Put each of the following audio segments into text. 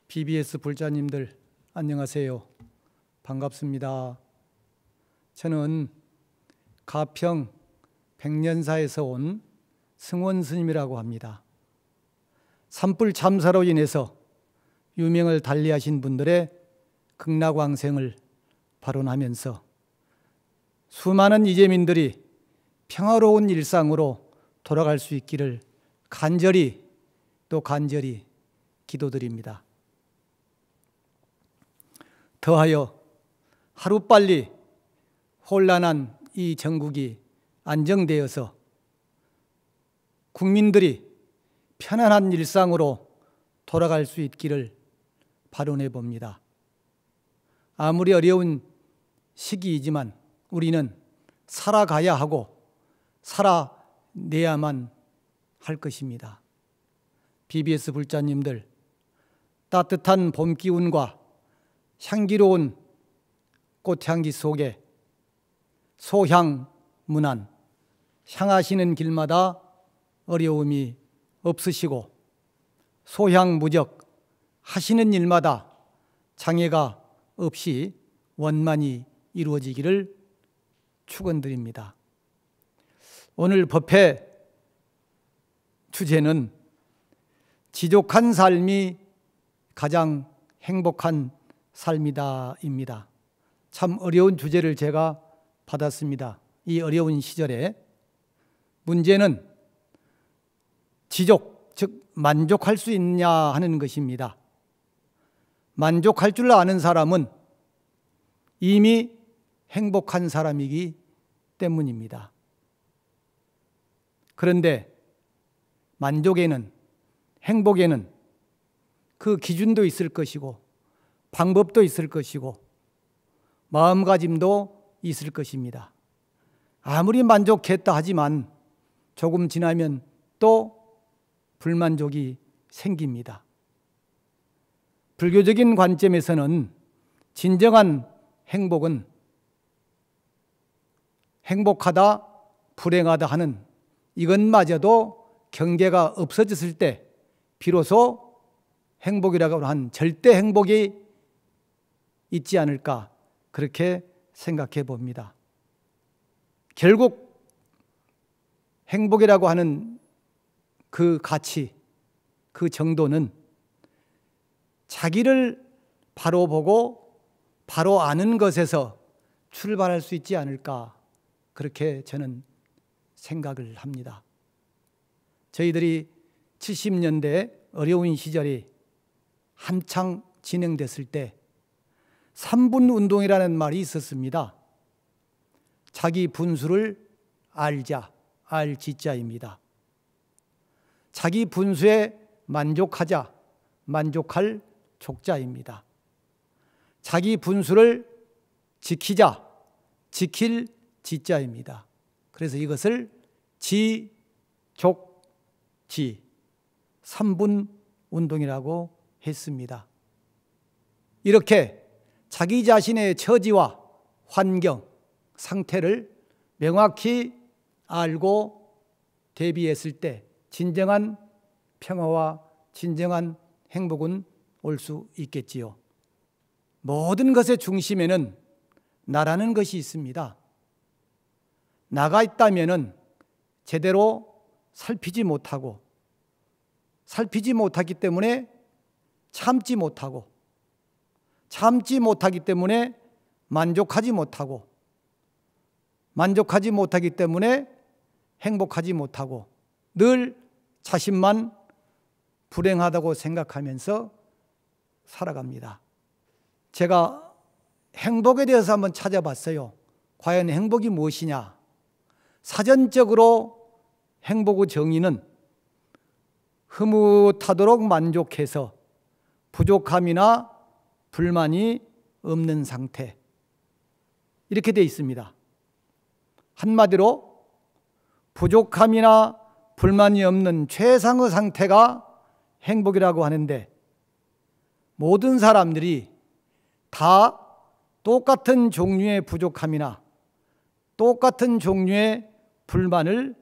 BBS 불자님들 안녕하세요. 반갑습니다. 저는 가평 백년사에서 온 승원 스님이라고 합니다. 산불 참사로 인해서 유명을 달리하신 분들의 극락왕생을 발언하면서 수많은 이재민들이 평화로운 일상으로 돌아갈 수 있기를 간절히 기도드립니다. 더하여 하루빨리 혼란한 이 전국이 안정되어서 국민들이 편안한 일상으로 돌아갈 수 있기를 발언해 봅니다. 아무리 어려운 시기이지만 우리는 살아가야 하고 살아내야만 할 것입니다. BBS 불자님들, 따뜻한 봄 기운과 향기로운 꽃향기 속에 소향문안 향하시는 길마다 어려움이 없으시고 소향무적 하시는 일마다 장애가 없이 원만히 이루어지기를 축원드립니다. 오늘 법회 주제는 지족한 삶이 가장 행복한 삶이다입니다. 참 어려운 주제를 제가 받았습니다. 이 어려운 시절에 문제는 지족, 즉 만족할 수 있냐 하는 것입니다. 만족할 줄 아는 사람은 이미 행복한 사람이기 때문입니다. 그런데 만족에는, 행복에는 그 기준도 있을 것이고 방법도 있을 것이고 마음가짐도 있을 것입니다. 아무리 만족했다 하지만 조금 지나면 또 불만족이 생깁니다. 불교적인 관점에서는 진정한 행복은 행복하다, 불행하다 하는 이것마저도 경계가 없어졌을 때 비로소 행복이라고 한 절대 행복이 있지 않을까 그렇게 생각해 봅니다. 결국 행복이라고 하는 그 가치, 그 정도는 자기를 바로 보고 바로 아는 것에서 출발할 수 있지 않을까 그렇게 저는 생각을 합니다. 저희들이 70년대 어려운 시절이 한창 진행됐을 때 3분 운동이라는 말이 있었습니다. 자기 분수를 알자, 알지자입니다. 자기 분수에 만족하자, 만족할 족자입니다. 자기 분수를 지키자, 지킬 지자입니다. 그래서 이것을 지, 족, 지 3분 운동이라고 했습니다. 이렇게 자기 자신의 처지와 환경, 상태를 명확히 알고 대비했을 때 진정한 평화와 진정한 행복은 올 수 있겠지요. 모든 것의 중심에는 나라는 것이 있습니다. 나가 있다면은 제대로 살피지 못하고 살피지 못하기 때문에 참지 못하고 참지 못하기 때문에 만족하지 못하고 만족하지 못하기 때문에 행복하지 못하고 늘 자신만 불행하다고 생각하면서 살아갑니다. 제가 행복에 대해서 한번 찾아봤어요. 과연 행복이 무엇이냐? 사전적으로 행복의 정의는 흐뭇하도록 만족해서 부족함이나 불만이 없는 상태 이렇게 되어 있습니다. 한마디로 부족함이나 불만이 없는 최상의 상태가 행복이라고 하는데 모든 사람들이 다 똑같은 종류의 부족함이나 똑같은 종류의 불만을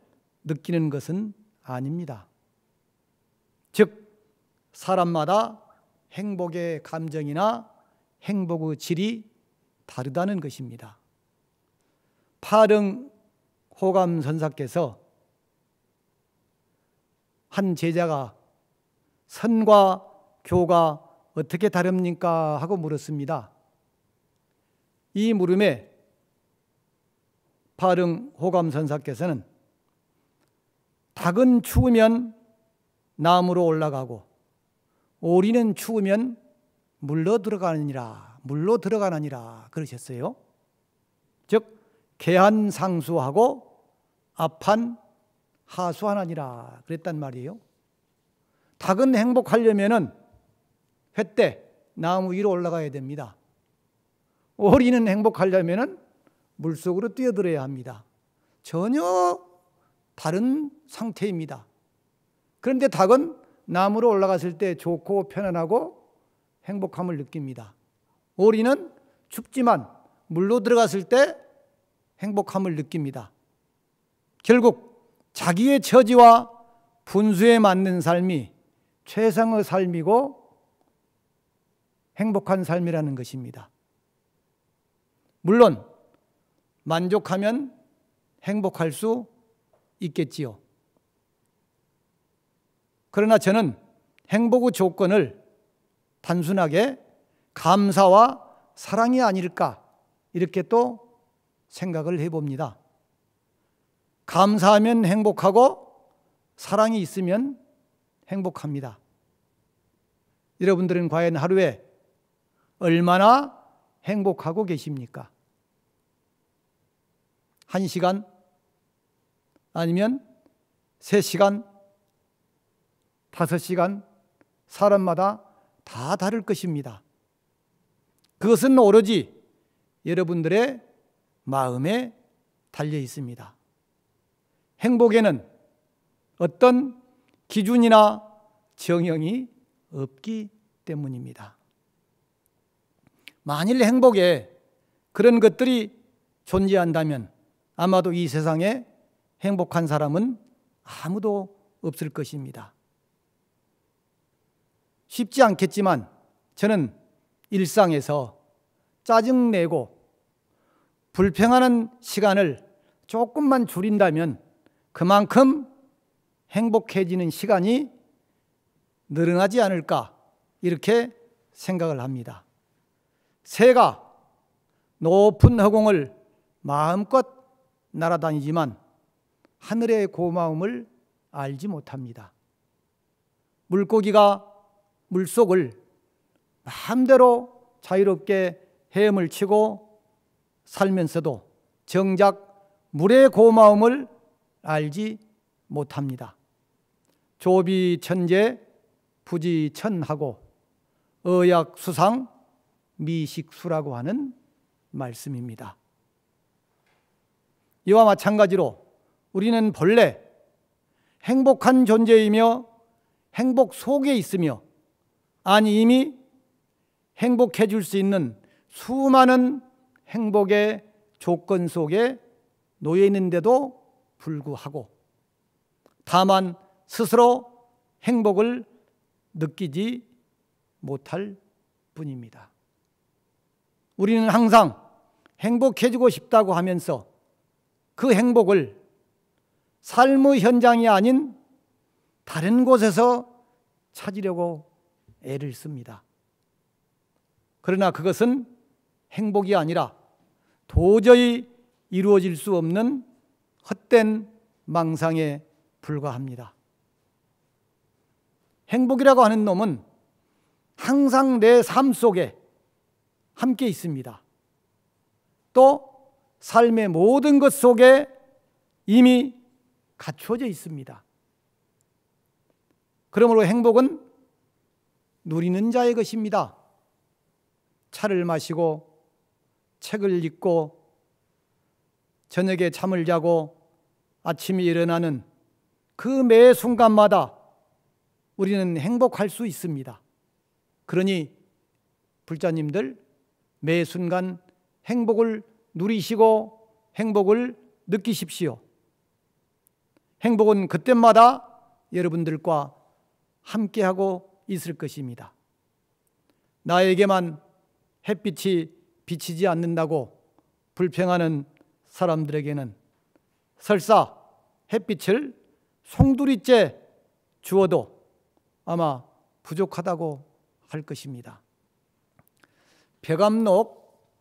느끼는 것은 아닙니다. 즉 사람마다 행복의 감정이나 행복의 질이 다르다는 것입니다. 파릉 호감 선사께서 한 제자가 선과 교가 어떻게 다릅니까? 하고 물었습니다. 이 물음에 파릉 호감 선사께서는 닭은 추우면 나무로 올라가고 오리는 추우면 물로 들어가느니라 그러셨어요. 즉 개한상수하고 합한하수하나니라 그랬단 말이에요. 닭은 행복하려면은 횃대 나무 위로 올라가야 됩니다. 오리는 행복하려면은 물속으로 뛰어들어야 합니다. 전혀 다른 상태입니다. 그런데 닭은 나무로 올라갔을 때 좋고 편안하고 행복함을 느낍니다. 오리는 춥지만 물로 들어갔을 때 행복함을 느낍니다. 결국 자기의 처지와 분수에 맞는 삶이 최상의 삶이고 행복한 삶이라는 것입니다. 물론 만족하면 행복할 수 있겠지요. 그러나 저는 행복의 조건을 단순하게 감사와 사랑이 아닐까 이렇게 또 생각을 해봅니다. 감사하면 행복하고 사랑이 있으면 행복합니다. 여러분들은 과연 하루에 얼마나 행복하고 계십니까? 1시간? 아니면 3시간? 5시간? 사람마다 다 다를 것입니다. 그것은 오로지 여러분들의 마음에 달려 있습니다. 행복에는 어떤 기준이나 정형이 없기 때문입니다. 만일 행복에 그런 것들이 존재한다면 아마도 이 세상에 행복한 사람은 아무도 없을 것입니다. 쉽지 않겠지만 저는 일상에서 짜증내고 불평하는 시간을 조금만 줄인다면 그만큼 행복해지는 시간이 늘어나지 않을까 이렇게 생각을 합니다. 새가 높은 허공을 마음껏 날아다니지만 하늘의 고마움을 알지 못합니다. 물고기가 물속을 마음대로 자유롭게 헤엄을 치고 살면서도 정작 물의 고마움을 알지 못합니다. 조비천재 부지천하고 의약수상 미식수라고 하는 말씀입니다. 이와 마찬가지로 우리는 본래 행복한 존재이며 행복 속에 있으며 아니 이미 행복해 줄 수 있는 수많은 행복의 조건 속에 놓여 있는데도 불구하고 다만 스스로 행복을 느끼지 못할 뿐입니다. 우리는 항상 행복해지고 싶다고 하면서 그 행복을 삶의 현장이 아닌 다른 곳에서 찾으려고 애를 씁니다. 그러나 그것은 행복이 아니라 도저히 이루어질 수 없는 헛된 망상에 불과합니다. 행복이라고 하는 놈은 항상 내 삶 속에 함께 있습니다. 또 삶의 모든 것 속에 이미 갖춰져 있습니다. 그러므로 행복은 누리는 자의 것입니다. 차를 마시고 책을 읽고 저녁에 잠을 자고 아침에 일어나는 그 매 순간마다 우리는 행복할 수 있습니다. 그러니 불자님들 매 순간 행복을 누리시고 행복을 느끼십시오. 행복은 그때마다 여러분들과 함께하고 있을 것입니다. 나에게만 햇빛이 비치지 않는다고 불평하는 사람들에게는 설사 햇빛을 송두리째 주어도 아마 부족하다고 할 것입니다. 벼감록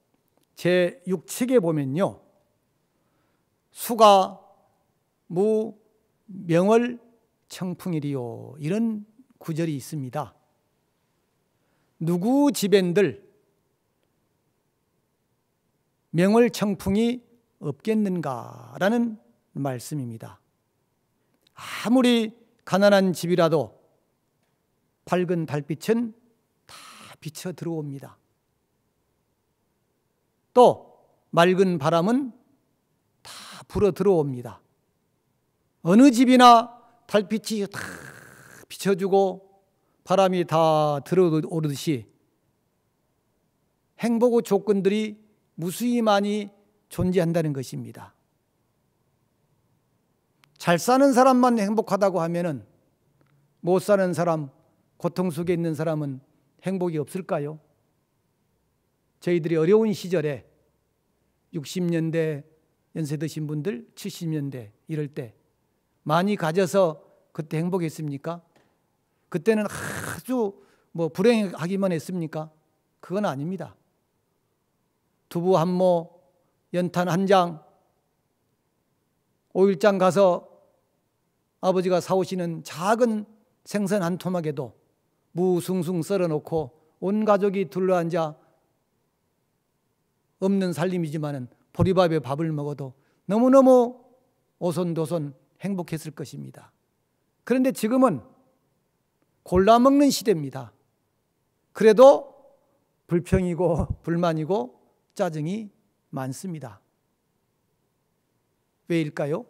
제6책에 보면요, 수가 무 명월 청풍일이요, 이런 구절이 있습니다. 누구 집엔들 명월 청풍이 없겠는가라는 말씀입니다. 아무리 가난한 집이라도 밝은 달빛은 다 비쳐 들어옵니다. 또 맑은 바람은 다 불어 들어옵니다. 어느 집이나 달빛이 다 비춰주고 바람이 다 들어오듯이 행복의 조건들이 무수히 많이 존재한다는 것입니다. 잘 사는 사람만 행복하다고 하면은 못 사는 사람, 고통 속에 있는 사람은 행복이 없을까요? 저희들이 어려운 시절에 60년대 연세 드신 분들, 70년대 이럴 때 많이 가져서 그때 행복했습니까? 그때는 아주 불행하기만 했습니까? 그건 아닙니다. 두부 한 모, 연탄 한 장, 5일장 가서 아버지가 사오시는 작은 생선 한 토막에도 무 숭숭 썰어놓고 온 가족이 둘러앉아 없는 살림이지만은 보리밥에 밥을 먹어도 너무너무 오손도손 행복했을 것입니다. 그런데 지금은 골라 먹는 시대입니다. 그래도 불평이고 불만이고 짜증이 많습니다. 왜일까요?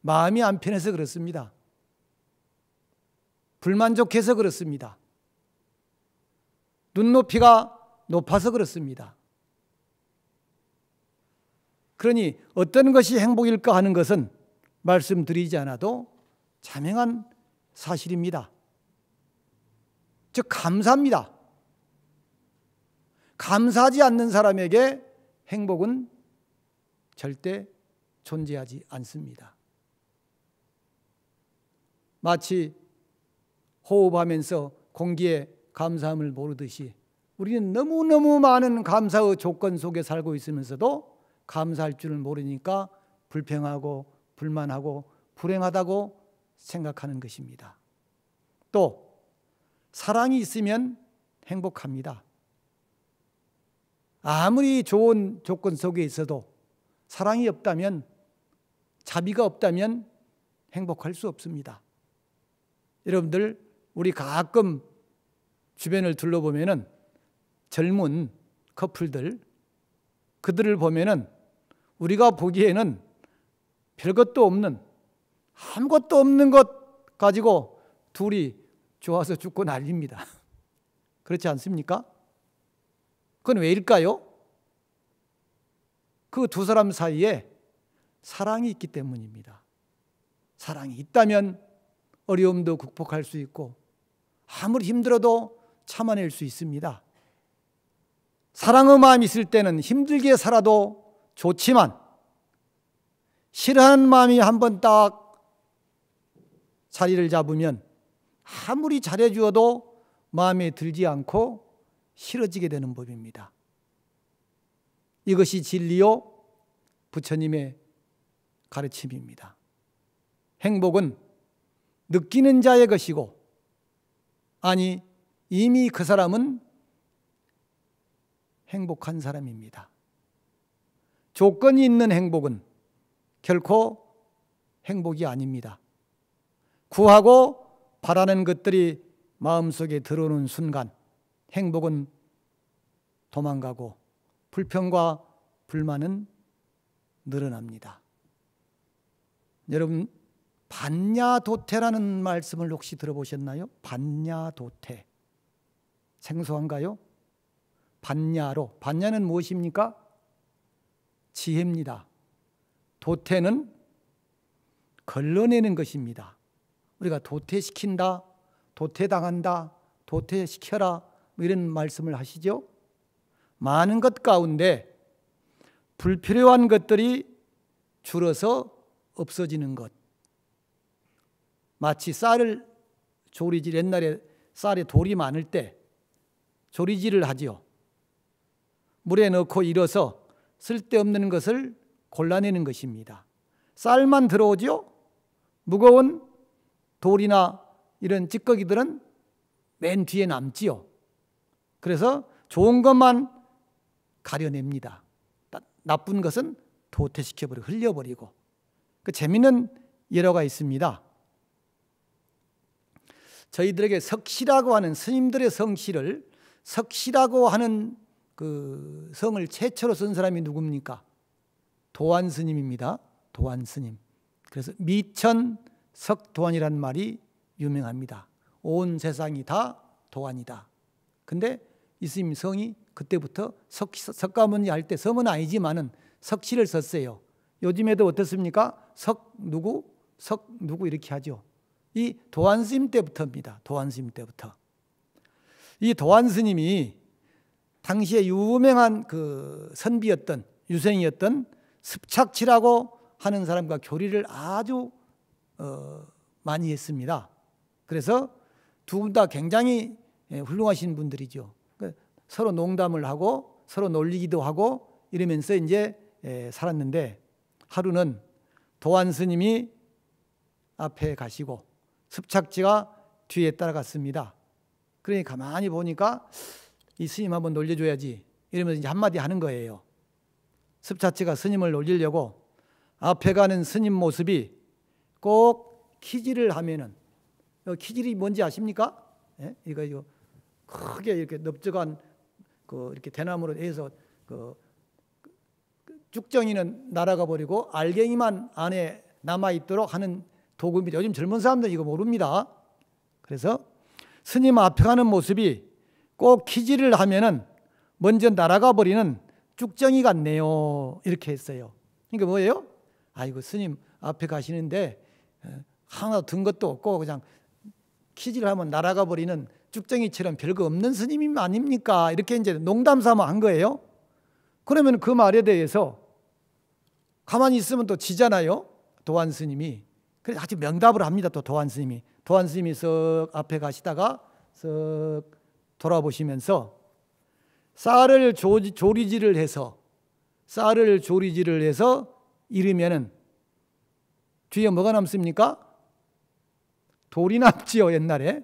마음이 안 편해서 그렇습니다. 불만족해서 그렇습니다. 눈높이가 높아서 그렇습니다. 그러니 어떤 것이 행복일까 하는 것은 말씀드리지 않아도 자명한 사실입니다. 즉 감사입니다. 감사하지 않는 사람에게 행복은 절대 존재하지 않습니다. 마치 호흡하면서 공기에 감사함을 모르듯이 우리는 너무너무 많은 감사의 조건 속에 살고 있으면서도 감사할 줄을 모르니까 불평하고 불만하고 불행하다고 생각하는 것입니다. 또 사랑이 있으면 행복합니다. 아무리 좋은 조건 속에 있어도 사랑이 없다면, 자비가 없다면 행복할 수 없습니다. 여러분들, 우리 가끔 주변을 둘러보면은 젊은 커플들, 그들을 보면은 우리가 보기에는 별것도 없는, 아무것도 없는 것 가지고 둘이 좋아서 죽고 난립니다. 그렇지 않습니까? 그건 왜일까요? 그 두 사람 사이에 사랑이 있기 때문입니다. 사랑이 있다면 어려움도 극복할 수 있고 아무리 힘들어도 참아낼 수 있습니다. 사랑의 마음이 있을 때는 힘들게 살아도 좋지만 싫어하는 마음이 한번 딱 자리를 잡으면 아무리 잘해주어도 마음에 들지 않고 싫어지게 되는 법입니다. 이것이 진리요 부처님의 가르침입니다. 행복은 느끼는 자의 것이고, 아니 이미 그 사람은 행복한 사람입니다. 조건이 있는 행복은 결코 행복이 아닙니다. 구하고 바라는 것들이 마음속에 들어오는 순간 행복은 도망가고 불평과 불만은 늘어납니다. 여러분, 반야도태라는 말씀을 혹시 들어보셨나요? 반야도태. 생소한가요? 반야로. 반야는 무엇입니까? 지혜입니다. 도태는 걸러내는 것입니다. 우리가 도태시킨다, 도태당한다, 도태시켜라 뭐 이런 말씀을 하시죠. 많은 것 가운데 불필요한 것들이 줄어서 없어지는 것. 마치 쌀을 조리질, 옛날에 쌀에 돌이 많을 때 조리질을 하지요. 물에 넣고 일어서 쓸데없는 것을 골라내는 것입니다. 쌀만 들어오죠. 무거운 돌이나 이런 찌꺼기들은 맨 뒤에 남지요. 그래서 좋은 것만 가려냅니다. 나쁜 것은 도태시켜버리고 흘려버리고. 그 재미있는 예로가 있습니다. 저희들에게 석시라고 하는 스님들의 성시를 석시라고 하는 그 성을 최초로 쓴 사람이 누굽니까? 도안 스님입니다. 도안 스님. 그래서 미천 석도안이라는 말이 유명합니다. 온 세상이 다 도안이다. 근데 이 스님 성이 그때부터 석가모니 할 때 성은 아니지만은 석시를 썼어요. 요즘에도 어떻습니까? 석 누구 이렇게 하죠. 이 도안 스님 때부터입니다. 도안 스님 때부터. 이 도안 스님이 당시에 유명한 그 선비였던 유생이었던 습착치라고 하는 사람과 교리를 아주 많이 했습니다. 그래서 두 분 다 굉장히 훌륭하신 분들이죠. 서로 농담을 하고 서로 놀리기도 하고 이러면서 이제 살았는데 하루는 도안 스님이 앞에 가시고 습착지가 뒤에 따라갔습니다. 그러니 가만히 보니까 이 스님 한번 놀려줘야지 이러면서 이제 한마디 하는 거예요. 습착지가 스님을 놀리려고 앞에 가는 스님 모습이 꼭 키질을 하면은, 키질이 뭔지 아십니까? 예? 이거 크게 이렇게 넓적한 이렇게 대나무로 해서 쭉정이는 날아가 버리고 알갱이만 안에 남아 있도록 하는 도구입니다. 요즘 젊은 사람들 이거 모릅니다. 그래서 스님 앞에 가는 모습이 꼭 키질을 하면은 먼저 날아가 버리는 쭉정이 같네요. 이렇게 했어요. 그러니까 뭐예요? 아이고 스님 앞에 가시는데 하나 든 것도 없고 그냥 키질을 하면 날아가 버리는 쭉정이처럼 별거 없는 스님이 아닙니까? 이렇게 이제 농담 삼아 한 거예요. 그러면 그 말에 대해서 가만히 있으면 또 지잖아요. 도안 스님이. 그래서 아주 명답을 합니다. 또 도안 스님이. 도안 스님이 쓱 앞에 가시다가 쓱 돌아보시면서 쌀을 조리질을 해서 이르면은 뒤에 뭐가 남습니까? 돌이 남지요. 옛날에.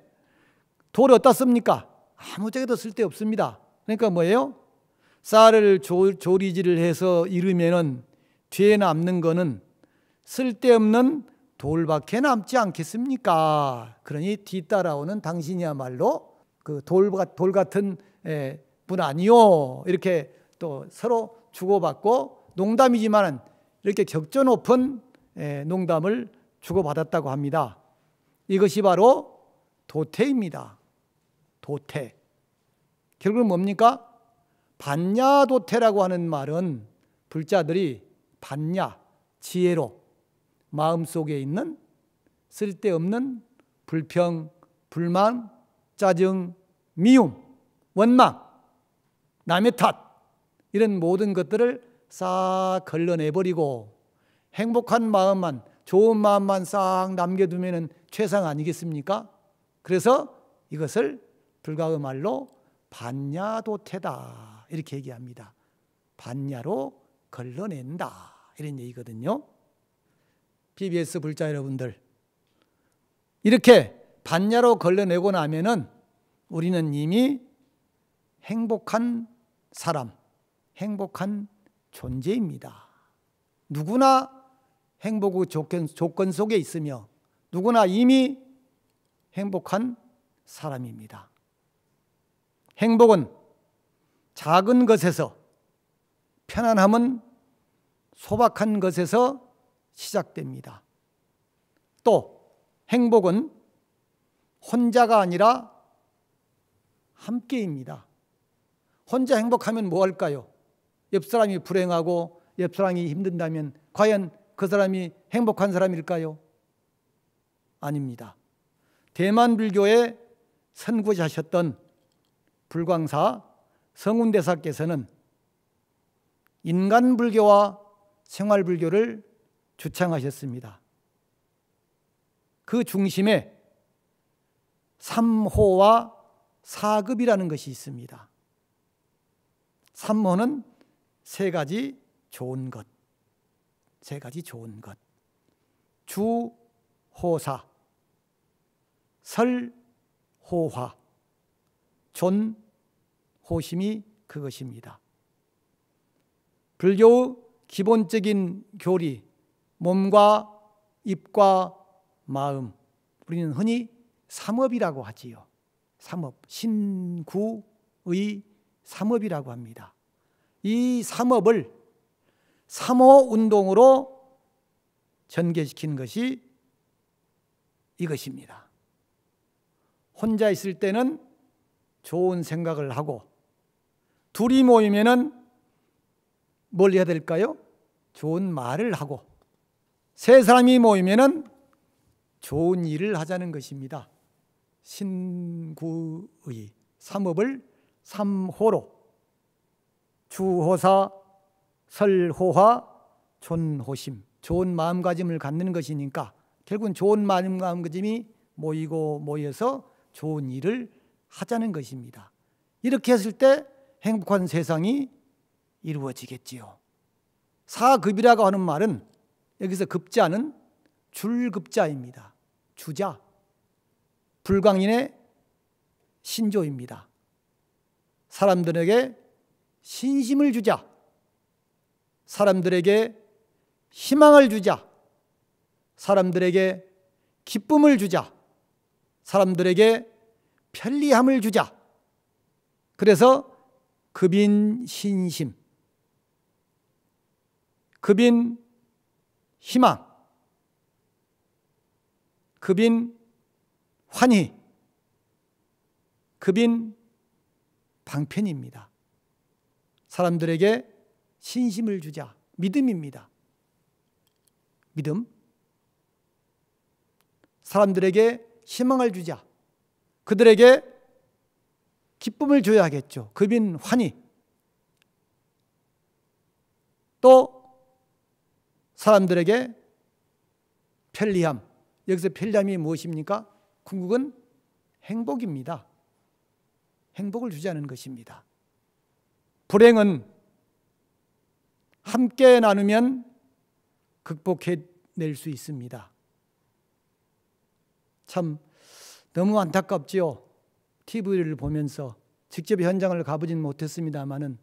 돌이 어디다 씁니까? 아무짝에도 쓸데없습니다. 그러니까 뭐예요? 쌀을 조리질을 해서 이르면은 뒤에 남는 거는 쓸데없는 돌밖에 남지 않겠습니까? 그러니 뒤따라오는 당신이야말로 그 돌 같은 분 아니요. 이렇게 또 서로 주고받고 농담이지만은 이렇게 격조 높은 농담을 주고받았다고 합니다. 이것이 바로 도태입니다. 도태. 결국은 뭡니까? 반야도태라고 하는 말은 불자들이 반야, 지혜로 마음속에 있는 쓸데없는 불평, 불만, 짜증, 미움, 원망, 남의 탓 이런 모든 것들을 싹 걸러내버리고 행복한 마음만, 좋은 마음만 싹 남겨두면 최상 아니겠습니까? 그래서 이것을 불가의 말로 반야도태다 이렇게 얘기합니다. 반야로 걸러낸다 이런 얘기거든요. BBS 불자 여러분들, 이렇게 반야로 걸러내고 나면은 우리는 이미 행복한 사람, 행복한 존재입니다. 누구나 행복의 조건 속에 있으며 누구나 이미 행복한 사람입니다. 행복은 작은 것에서, 편안함은 소박한 것에서 시작됩니다. 또 행복은 혼자가 아니라 함께입니다. 혼자 행복하면 뭐 할까요? 옆 사람이 불행하고 옆 사람이 힘든다면 과연 그 사람이 행복한 사람일까요? 아닙니다. 대만 불교의 선구자셨던 불광사 성운대사께서는 인간불교와 생활불교를 주창하셨습니다. 그 중심에 삼호와 사급이라는 것이 있습니다. 삼호는 세 가지 좋은 것, 세 가지 좋은 것. 주호사, 설호화, 존호심이 그것입니다. 불교의 기본적인 교리, 몸과 입과 마음, 우리는 흔히 삼업이라고 하지요. 삼업, 신구의 삼업이라고 합니다. 이 삼업을 삼호 운동으로 전개시킨 것이 이것입니다. 혼자 있을 때는 좋은 생각을 하고, 둘이 모이면은 뭘 해야 될까요? 좋은 말을 하고, 세 사람이 모이면은 좋은 일을 하자는 것입니다. 신구의 삼업을 삼호로, 주호사, 설호화, 존호심, 좋은 마음가짐을 갖는 것이니까 결국은 좋은 마음가짐이 모여서 좋은 일을 하자는 것입니다. 이렇게 했을 때 행복한 세상이 이루어지겠지요. 사급이라고 하는 말은 여기서 급자는 줄급자입니다. 주자, 불광인의 신조입니다. 사람들에게 신심을 주자, 사람들에게 희망을 주자, 사람들에게 기쁨을 주자, 사람들에게 편리함을 주자. 그래서 급인 신심, 급인 희망, 급인 환희, 급인 방편입니다. 사람들에게 신심을 주자, 믿음입니다. 믿음. 사람들에게 희망을 주자, 그들에게 기쁨을 줘야겠죠. 급인 환희. 또 사람들에게 편리함. 여기서 편리함이 무엇입니까? 궁극은 행복입니다. 행복을 주자는 것입니다. 불행은 함께 나누면 극복해낼 수 있습니다. 참 너무 안타깝지요. TV를 보면서 직접 현장을 가보진 못했습니다마는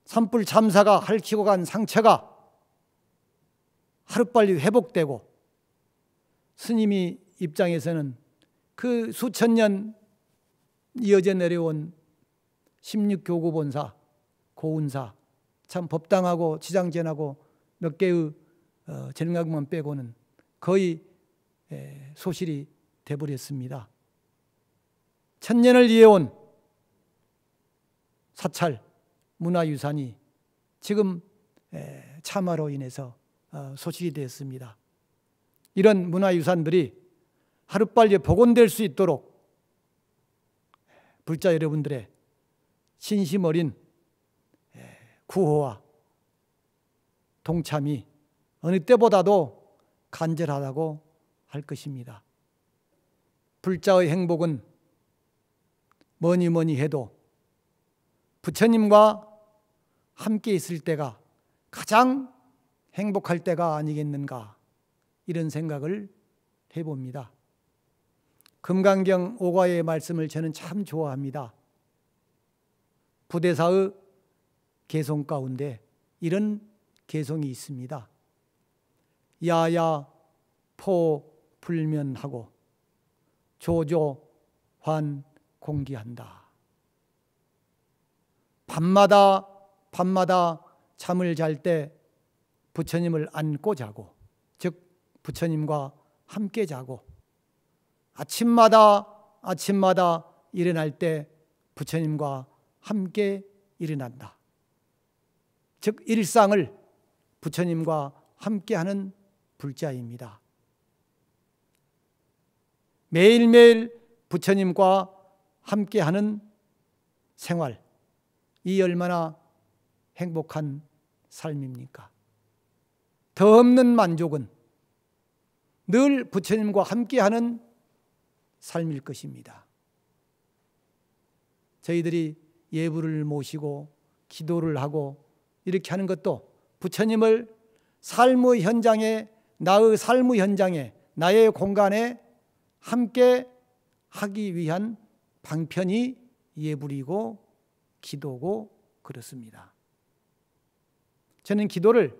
산불 참사가 핥히고 간 상처가 하루빨리 회복되고, 스님이 입장에서는 그 수천 년 이어져 내려온 16교구 본사, 고운사, 참 법당하고 지장전하고 몇 개의 전각만 빼고는 거의 소실이 돼버렸습니다. 천년을 이어온 사찰, 문화유산이 지금 참화로 인해서 소실이 되었습니다. 이런 문화유산들이 하루빨리 복원될 수 있도록 불자 여러분들의 신심 어린 구호와 동참이 어느 때보다도 간절하다고 할 것입니다. 불자의 행복은 뭐니 해도 부처님과 함께 있을 때가 가장 행복할 때가 아니겠는가, 이런 생각을 해봅니다. 금강경 오과의 말씀을 저는 참 좋아합니다. 부대사의 개송 가운데 이런 개송이 있습니다. 야야 포 불면하고 조조 환 공기한다. 밤마다 잠을 잘 때 부처님을 안고 자고, 즉 부처님과 함께 자고, 아침마다 일어날 때 부처님과 함께 일어난다. 즉 일상을 부처님과 함께하는 불자입니다. 매일매일 부처님과 함께하는 생활, 이 얼마나 행복한 삶입니까? 더 없는 만족은 늘 부처님과 함께하는 삶일 것입니다. 저희들이 예불을 모시고 기도를 하고 이렇게 하는 것도 부처님을 삶의 현장에, 나의 삶의 현장에, 나의 공간에 함께 하기 위한 방편이 예불이고 기도고 그렇습니다. 저는 기도를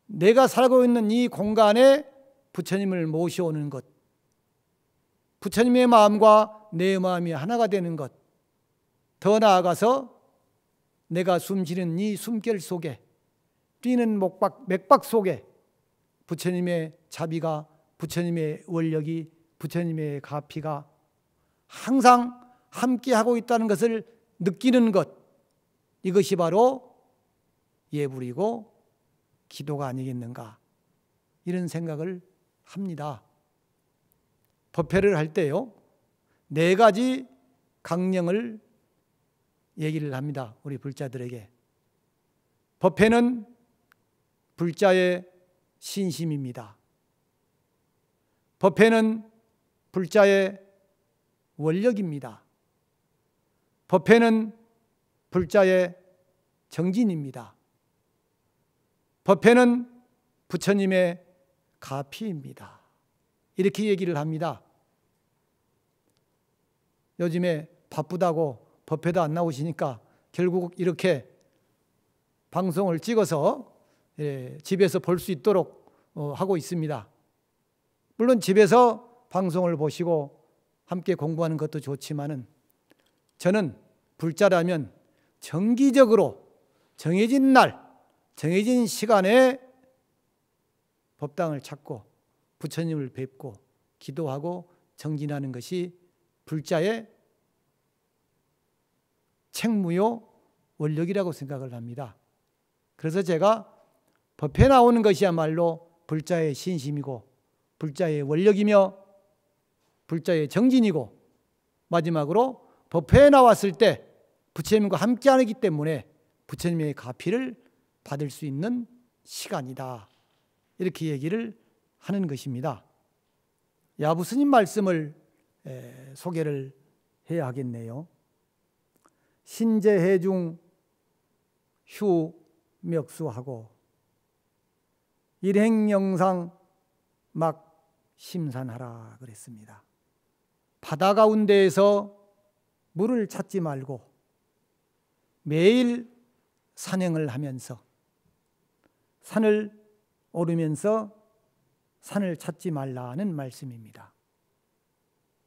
내가 살고 있는 이 공간에 부처님을 모셔오는 것, 부처님의 마음과 내 마음이 하나가 되는 것, 더 나아가서 내가 숨쉬는 이 숨결 속에, 뛰는 맥박 속에 부처님의 자비가, 부처님의 원력이, 부처님의 가피가 항상 함께하고 있다는 것을 느끼는 것, 이것이 바로 예불이고 기도가 아니겠는가, 이런 생각을 합니다. 법회를 할 때요, 4가지 강령을 얘기를 합니다. 우리 불자들에게. 법회는 불자의 신심입니다. 법회는 불자의 원력입니다. 법회는 불자의 정진입니다. 법회는 부처님의 가피입니다. 이렇게 얘기를 합니다. 요즘에 바쁘다고 법회도 안 나오시니까 결국 이렇게 방송을 찍어서 집에서 볼 수 있도록 하고 있습니다. 물론 집에서 방송을 보시고 함께 공부하는 것도 좋지만은, 저는 불자라면 정기적으로 정해진 날, 정해진 시간에 법당을 찾고 부처님을 뵙고 기도하고 정진하는 것이 불자의 책무요 원력이라고 생각을 합니다. 그래서 제가 법회에 나오는 것이야말로 불자의 신심이고 불자의 원력이며 불자의 정진이고, 마지막으로 법회에 나왔을 때 부처님과 함께하기 때문에 부처님의 가피를 받을 수 있는 시간이다, 이렇게 얘기를 하는 것입니다. 야부스님 말씀을 소개를 해야 하겠네요. 신재해중 휴 멱수하고 일행영상 막 심산하라 그랬습니다. 바다 가운데에서 물을 찾지 말고 매일 산행을 하면서 산을 오르면서 산을 찾지 말라는 말씀입니다.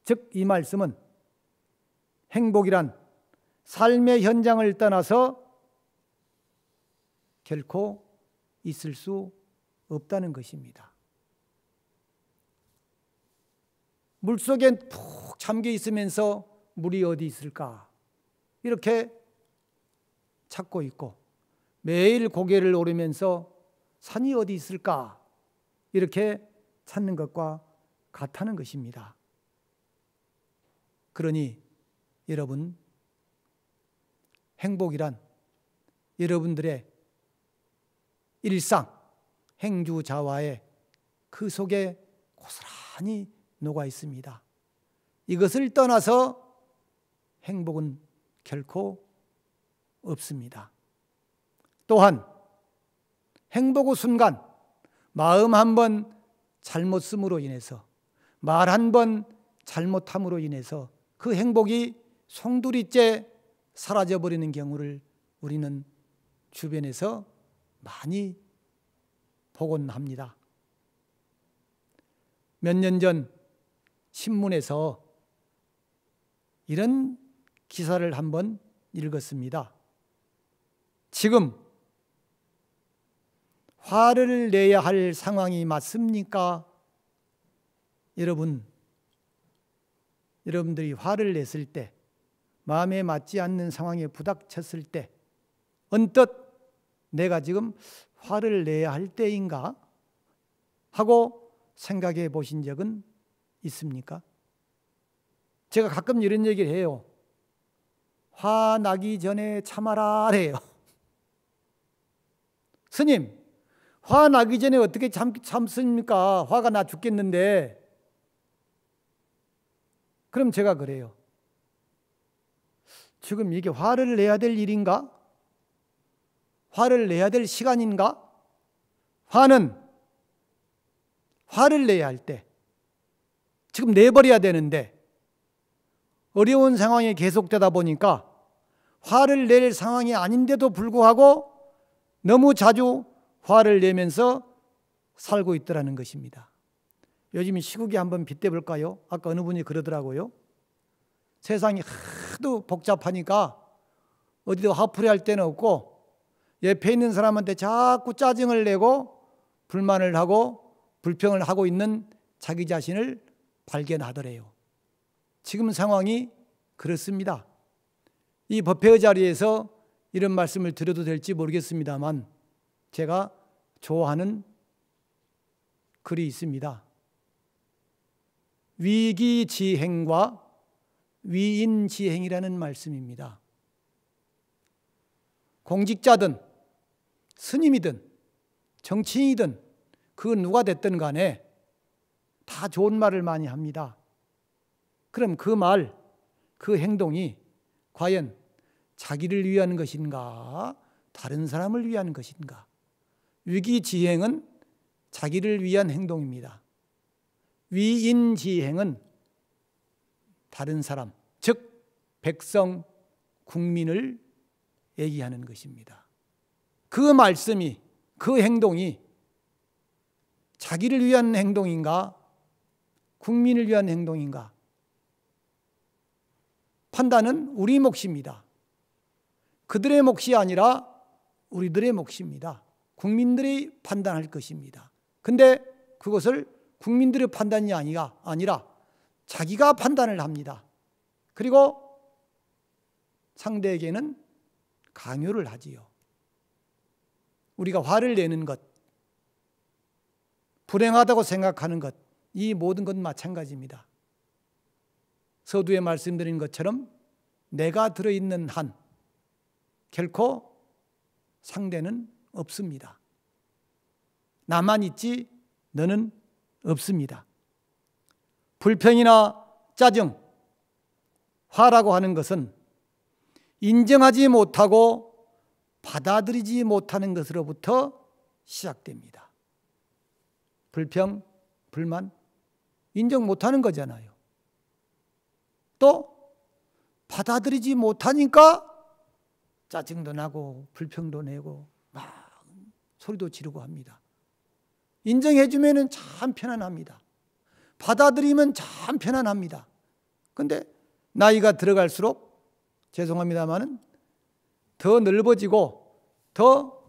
즉 이 말씀은 행복이란 삶의 현장을 떠나서 결코 있을 수 없다는 것입니다. 물속에 푹 잠겨 있으면서 물이 어디 있을까 이렇게 찾고 있고, 매일 고개를 오르면서 산이 어디 있을까 이렇게 찾는 것과 같다는 것입니다. 그러니 여러분, 행복이란 여러분들의 일상, 행주자화의 그 속에 고스란히 녹아 있습니다. 이것을 떠나서 행복은 결코 없습니다. 또한 행복의 순간, 마음 한 번 잘못 쓰므로 인해서, 말 한 번 잘못함으로 인해서 그 행복이 송두리째 사라져버리는 경우를 우리는 주변에서 많이 보곤 합니다. 몇 년 전 신문에서 이런 기사를 한번 읽었습니다. 지금 화를 내야 할 상황이 맞습니까? 여러분들이 화를 냈을 때, 마음에 맞지 않는 상황에 부닥쳤을 때 언뜻 내가 지금 화를 내야 할 때인가 하고 생각해 보신 적은 있습니까? 제가 가끔 이런 얘기를 해요. 화 나기 전에 참아라 해요. 스님, 화 나기 전에 어떻게 참습니까? 화가 나 죽겠는데. 그럼 제가 그래요. 지금 이게 화를 내야 될 일인가? 화를 내야 될 시간인가? 화를 내야 할 때, 지금 내버려야 되는데 어려운 상황이 계속되다 보니까 화를 낼 상황이 아닌데도 불구하고 너무 자주 화를 내면서 살고 있더라는 것입니다. 요즘 시국이 한번 빗대볼까요? 아까 어느 분이 그러더라고요. 세상이 하도 복잡하니까 어디도 화풀이 할 데는 없고 옆에 있는 사람한테 자꾸 짜증을 내고 불만을 하고 불평을 하고 있는 자기 자신을 발견하더래요. 지금 상황이 그렇습니다. 이 법회의 자리에서 이런 말씀을 드려도 될지 모르겠습니다만 제가 좋아하는 글이 있습니다. 위기지행과 위인지행이라는 말씀입니다. 공직자든 스님이든 정치인이든 그 누가 됐든 간에 다 좋은 말을 많이 합니다. 그럼 그 말, 그 행동이 과연 자기를 위한 것인가, 다른 사람을 위한 것인가? 위기지행은 자기를 위한 행동입니다. 위인지행은 다른 사람, 즉 백성, 국민을 얘기하는 것입니다. 그 말씀이, 그 행동이 자기를 위한 행동인가, 국민을 위한 행동인가? 판단은 우리 몫입니다. 그들의 몫이 아니라 우리들의 몫입니다. 국민들이 판단할 것입니다. 근데 그것을 국민들의 판단이 아니라 자기가 판단을 합니다. 그리고 상대에게는 강요를 하지요. 우리가 화를 내는 것, 불행하다고 생각하는 것, 이 모든 건 마찬가지입니다. 서두에 말씀드린 것처럼 내가 들어있는 한 결코 상대는 없습니다. 나만 있지 너는 없습니다. 불평이나 짜증, 화라고 하는 것은 인정하지 못하고 받아들이지 못하는 것으로부터 시작됩니다. 불평, 불만, 인정 못하는 거잖아요. 또 받아들이지 못하니까 짜증도 나고 불평도 내고 막 소리도 지르고 합니다. 인정해주면 참 편안합니다. 받아들이면 참 편안합니다. 그런데 나이가 들어갈수록 죄송합니다마는 더 넓어지고 더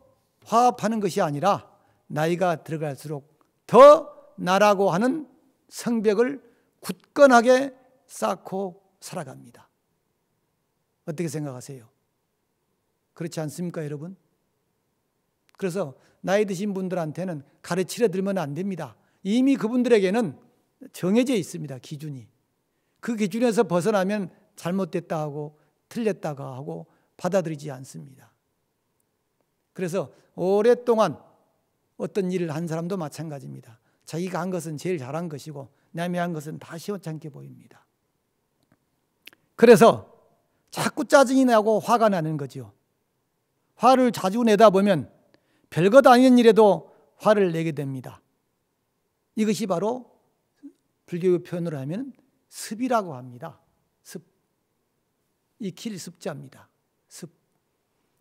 화합하는 것이 아니라 나이가 들어갈수록 더 나라고 하는 성벽을 굳건하게 쌓고 살아갑니다. 어떻게 생각하세요? 그렇지 않습니까, 여러분? 그래서 나이 드신 분들한테는 가르치려 들면 안 됩니다. 이미 그분들에게는 정해져 있습니다, 기준이. 그 기준에서 벗어나면 잘못됐다 하고 틀렸다가 하고 받아들이지 않습니다. 그래서 오랫동안 어떤 일을 한 사람도 마찬가지입니다. 자기가 한 것은 제일 잘한 것이고 남이 한 것은 다 시원찮게 보입니다. 그래서 자꾸 짜증이 나고 화가 나는 거죠. 화를 자주 내다 보면 별것 아닌 일에도 화를 내게 됩니다. 이것이 바로 불교의 표현으로 하면 습이라고 합니다. 습. 익힐 습자입니다. 습.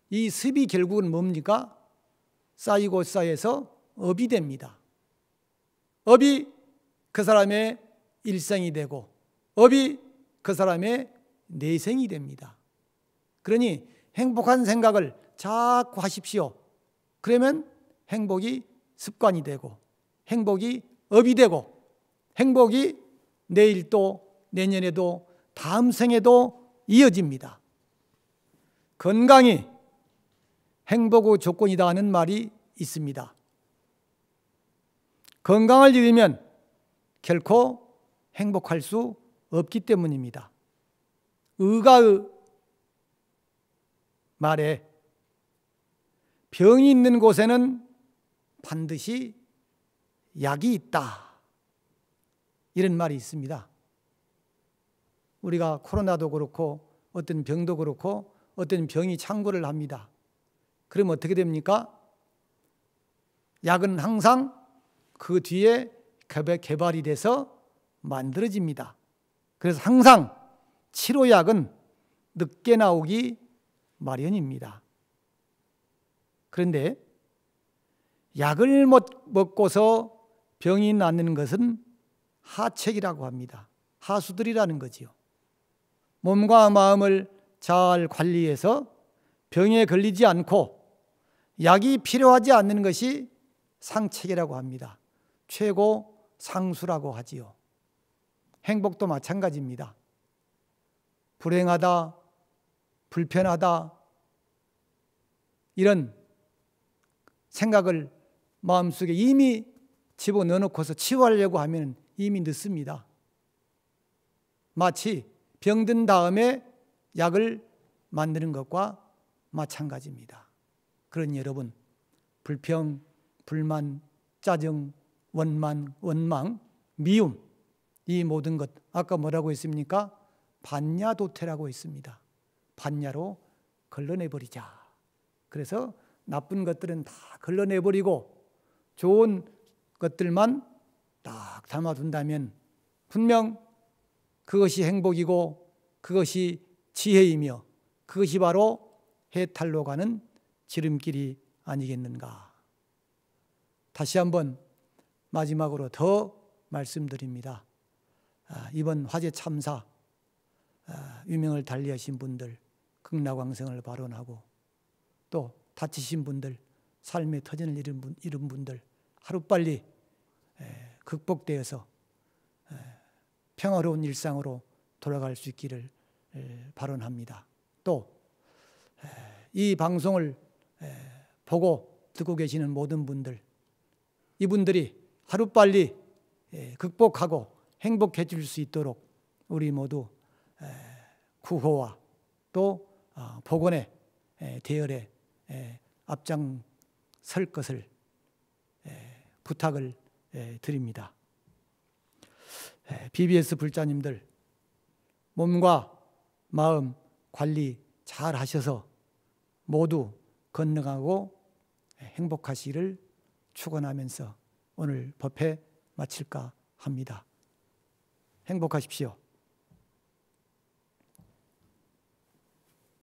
이 습이 결국은 뭡니까? 쌓이고 쌓여서 업이 됩니다. 업이 그 사람의 일생이 되고 업이 그 사람의 내생이 됩니다. 그러니 행복한 생각을 자꾸 하십시오. 그러면 행복이 습관이 되고 행복이 업이 되고 행복이 내일도 내년에도 다음 생에도 이어집니다. 건강이 행복의 조건이다 하는 말이 있습니다. 건강을 잃으면 결코 행복할 수 없기 때문입니다. 의가의 말에 병이 있는 곳에는 반드시 약이 있다, 이런 말이 있습니다. 우리가 코로나도 그렇고 어떤 병도 그렇고 어떤 병이 창궐을 합니다. 그럼 어떻게 됩니까? 약은 항상 그 뒤에 개발이 돼서 만들어집니다. 그래서 항상 치료약은 늦게 나오기 마련입니다. 그런데 약을 먹고서 병이 낫는 것은 하책이라고 합니다. 하수들이라는 거지요. 몸과 마음을 잘 관리해서 병에 걸리지 않고 약이 필요하지 않는 것이 상책이라고 합니다. 최고 상수라고 하지요. 행복도 마찬가지입니다. 불행하다, 불편하다, 이런 생각을 마음속에 이미 집어넣어놓고서 치유하려고 하면 이미 늦습니다. 마치 병든 다음에 약을 만드는 것과 마찬가지입니다. 그러니 여러분, 불평, 불만, 짜증, 원만, 원망, 미움, 이 모든 것, 아까 뭐라고 했습니까? 반야도태라고 했습니다. 반야로 걸러내버리자. 그래서 나쁜 것들은 다 걸러내버리고 좋은 것들만 딱 담아둔다면 분명 그것이 행복이고 그것이 지혜이며 그것이 바로 해탈로 가는 지름길이 아니겠는가. 다시 한번 마지막으로 더 말씀드립니다. 이번 화재 참사 유명을 달리하신 분들, 극락왕생을 발언하고 또 다치신 분들, 삶의 터전을 잃은 분들 하루빨리 극복되어서 평화로운 일상으로 돌아갈 수 있기를 발언합니다. 또 이 방송을 보고 듣고 계시는 모든 분들, 이분들이 하루빨리 극복하고 행복해질 수 있도록 우리 모두 구호와 또 복원의 대열에 앞장설 것을 부탁을 드립니다. BBS 불자님들, 몸과 마음 관리 잘 하셔서 모두 건강하고 행복하시기를 축원하면서 오늘 법회 마칠까 합니다. 행복하십시오.